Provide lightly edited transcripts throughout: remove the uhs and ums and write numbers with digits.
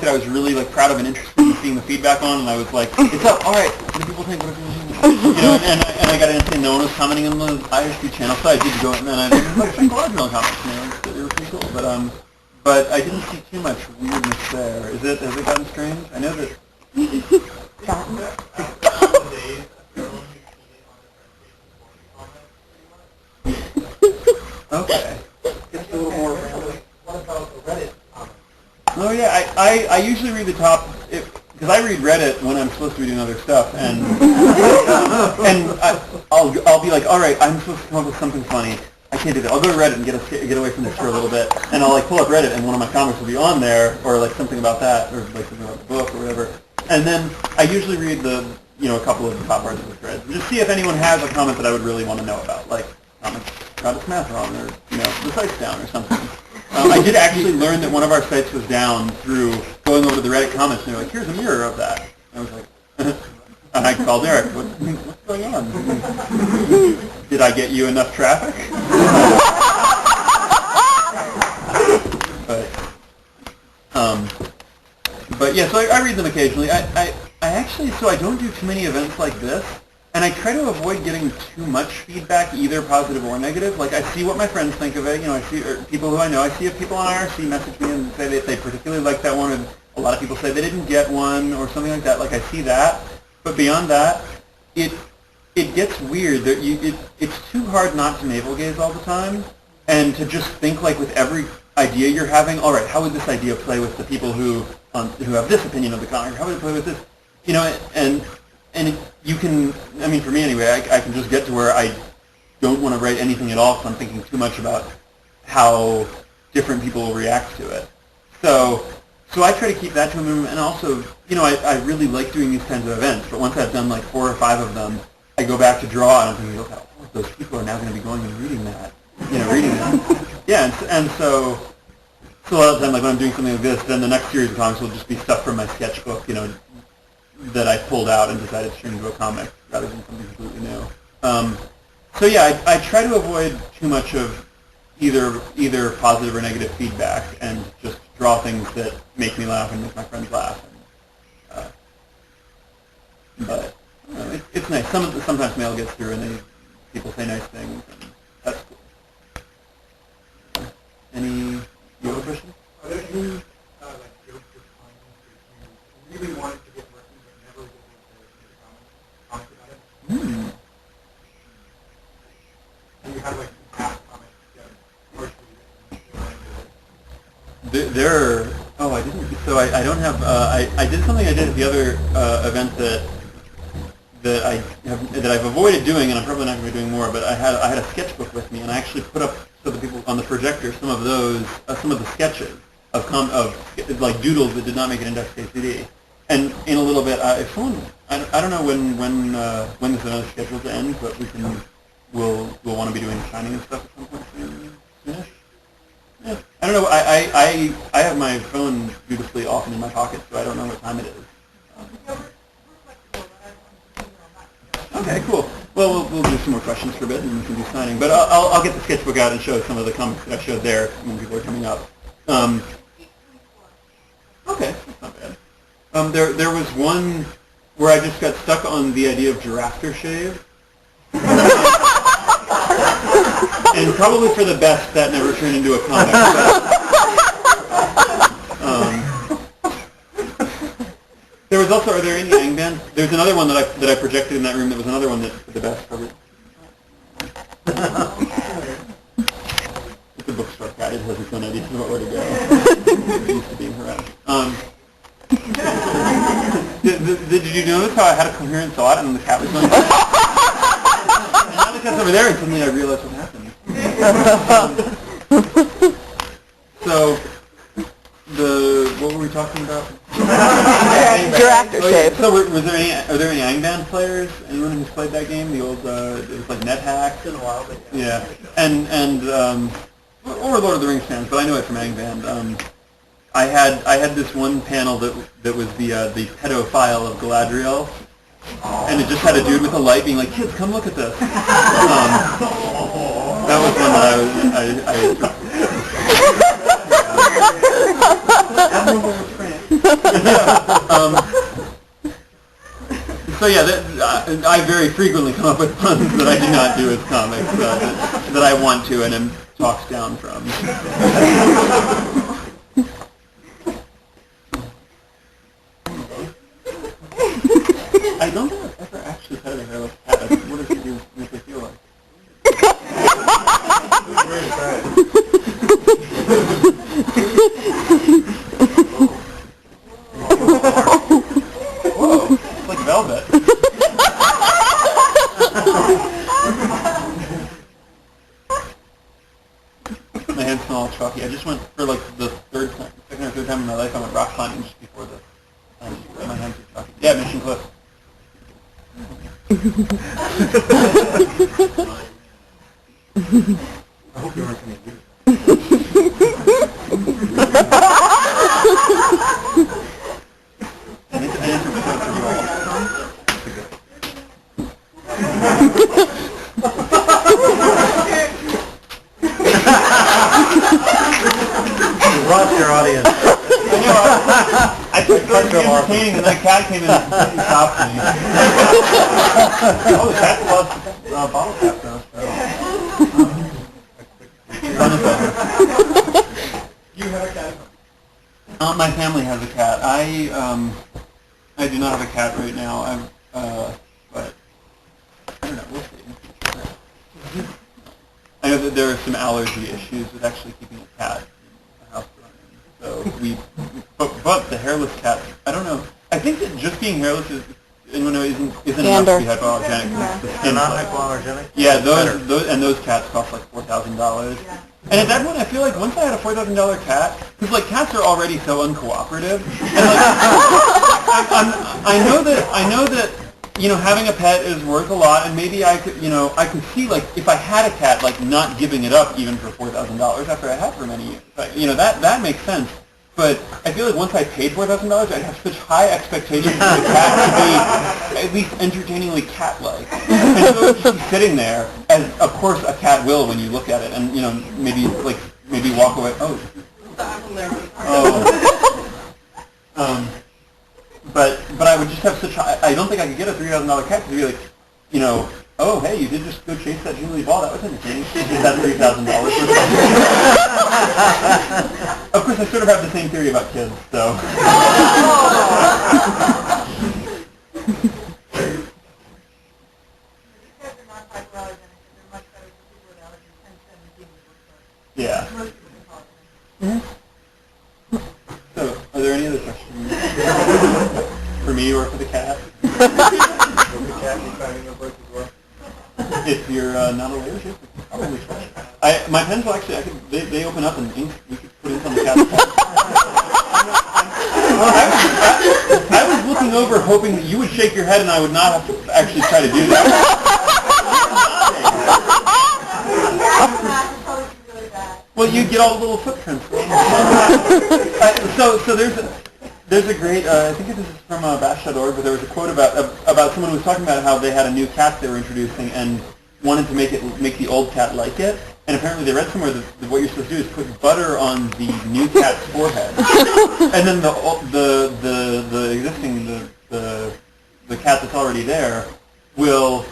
that I was really like proud of and interested in seeing the feedback on, and I was like, it's up, all right, what do people think, what do people think? You know, and I got into no one was commenting on the IRC channel, so I did go, and then I did like psychological comments, you know, they were pretty cool, but I didn't see too much weirdness there. Has it gotten strange? I know that... Okay. It's a little more... What about the Reddit comments? Oh yeah, I usually read the top, because I read Reddit when I'm supposed to be doing other stuff, and I'll be like, all right, I'm supposed to come up with something funny. I can't do that. I'll go to Reddit and get away from this for a little bit, and I'll like pull up Reddit, and one of my comments will be on there, or like something about that, or like something about the book or whatever. And then I usually read a couple of the top parts of the thread, just see if anyone has a comment that I would really want to know about, like comments got its math wrong, or the site's down or something. I did actually learn that one of our sites was down through going over to the Reddit comments, and they're like, here's a mirror of that. And I was like, and I called Eric, what's going on? Did I get you enough traffic? But yeah, so I read them occasionally. I actually, so I don't do too many events like this. And I try to avoid getting too much feedback, either positive or negative. Like, I see what my friends think of it. I see people who I know. I see if people on IRC message me and say that they particularly like that one, and a lot of people say they didn't get one or something like that. Like, I see that. But beyond that, it gets weird. It's too hard not to navel gaze all the time, and to just think like with every idea you're having, all right, how would this idea play with the people who have this opinion of the comic? How would it play with this? And you can, I mean, for me anyway, I can just get to where I don't want to write anything at all because I'm thinking too much about how different people will react to it. So I try to keep that to a minimum, and also, I really like doing these kinds of events, but once I've done like 4 or 5 of them, I go back to draw, and I'm thinking, okay, those people are now going to be going and reading that, reading that. Yeah, and so a lot of the time, like when I'm doing something like this, then the next series of comics will just be stuff from my sketchbook, that I pulled out and decided to turn into a comic rather than something completely new. So yeah, I try to avoid too much of either positive or negative feedback, and just draw things that make me laugh and make my friends laugh. But it's nice. Sometimes mail gets through and people say nice things, and that's cool. Any other questions? Are there any like jokes or comments you really wanted to get working but never were able to comment about it? And you had like some past comments together, partially written. I didn't. So I don't have. I did something I did at the other event that I've avoided doing, and I'm probably not going to be doing more. But I had a sketchbook with me, and I actually put up so the people on the projector some of the sketches of like doodles that did not make it into XKCD. And in a little bit, if someone, I don't know when this event is scheduled to end, but we'll want to be doing signing and stuff at some point soon. Yeah. I don't know. I have my phone beautifully often in my pocket, so I don't know what time it is. Okay, cool. Well, we'll do some more questions for a bit, and we can do signing. But I'll get the sketchbook out and show some of the comics that I showed there when people are coming up. Okay, that's not bad. There was one where I just got stuck on the idea of giraffe shave. And probably for the best, that never turned into a comic. There was also, are there any Angband? There's another one that I projected in that room that was another one that for the best probably. It's a bookstore guide. It has its own ideas about where to go. It's used to being harassed. Did you notice how I had a coherent thought and the cat was going? And now the cat's over there, and suddenly I realized what happened. So, what were we talking about? Giraffe shape. So, are there any Angband players? Anyone who's played that game? The old, it was like NetHack. It's been a while, but yeah. And or Lord of the Rings fans, but I know it from Angband. I had this one panel that was the pedophile of Galadriel, and it just had a dude with a light being like, "Kids, come look at this." That was one that I So yeah, I very frequently come up with puns that I do not do as comics, that I want to and am talked down from. I don't think I've ever actually petted a hairless cat. What does it make it feel like? Whoa, it's like velvet. My hands smell all chalky. I just went for like the second or third time in my life I went rock climbing just before this. My hands are chalky. Yeah, Mission Cliff. I hope you aren't going to do it. You lost your audience. I took it to be entertaining, and that cat came in and stopped me. Oh, the cat loves bottle cap though. You have a cat? My family has a cat. I do not have a cat right now. But I don't know. We'll see. I know that there are some allergy issues with actually keeping a cat in the house running. So but the hairless cat, I don't know. I think that just being hairless isn't enough to be hypoallergenic. They're not hypoallergenic? Yeah, those cats cost like $4,000. And at that point, I feel like once I had a $4,000 cat, because like cats are already so uncooperative, and like I know that having a pet is worth a lot, and maybe I could see like if I had a cat, like not giving it up even for $4,000 after I had for many years. But, that makes sense. But I feel like once I paid $4,000, I'd have such high expectations for the cat to be at least entertainingly cat-like. And so it would just be sitting there, as of course a cat will when you look at it, and maybe walk away. But I would just have such high, I don't think I could get a $3,000 cat to be like, oh hey, you did just go chase that Julie ball. That was entertaining. Is that $3,000? Of course, I sort of have the same theory about kids, so. Yeah. So, are there any other questions for me or for the cat? If you're not aware, probably try. My pens will actually, they open up and ink, we could put ink on the cat's head. I was looking over hoping that you would shake your head and I would not have to actually try to do that. Well, you get all the little footprints. So there's a great, I think this is from bash.org, but there was a quote about someone who was talking about how they had a new cat they were introducing and wanted to make the old cat like it. And apparently they read somewhere that what you're supposed to do is put butter on the new cat's forehead, and then the cat that's already there will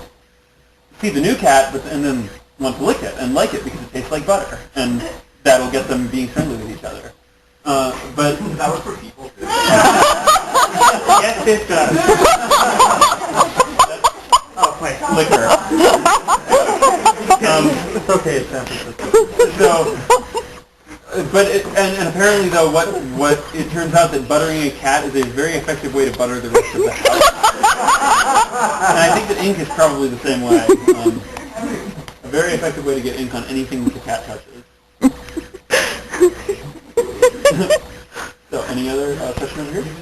see the new cat, and then want to lick it and like it because it tastes like butter, and that'll get them being friendly with each other. But that was for people too. Yes, it does. Oh, wait, liquor. It's okay, it's San Francisco. So, but and apparently though, what it turns out that buttering a cat is a very effective way to butter the rest of the house. And I think that ink is probably the same way. A very effective way to get ink on anything that the cat touches. So, any other question over here?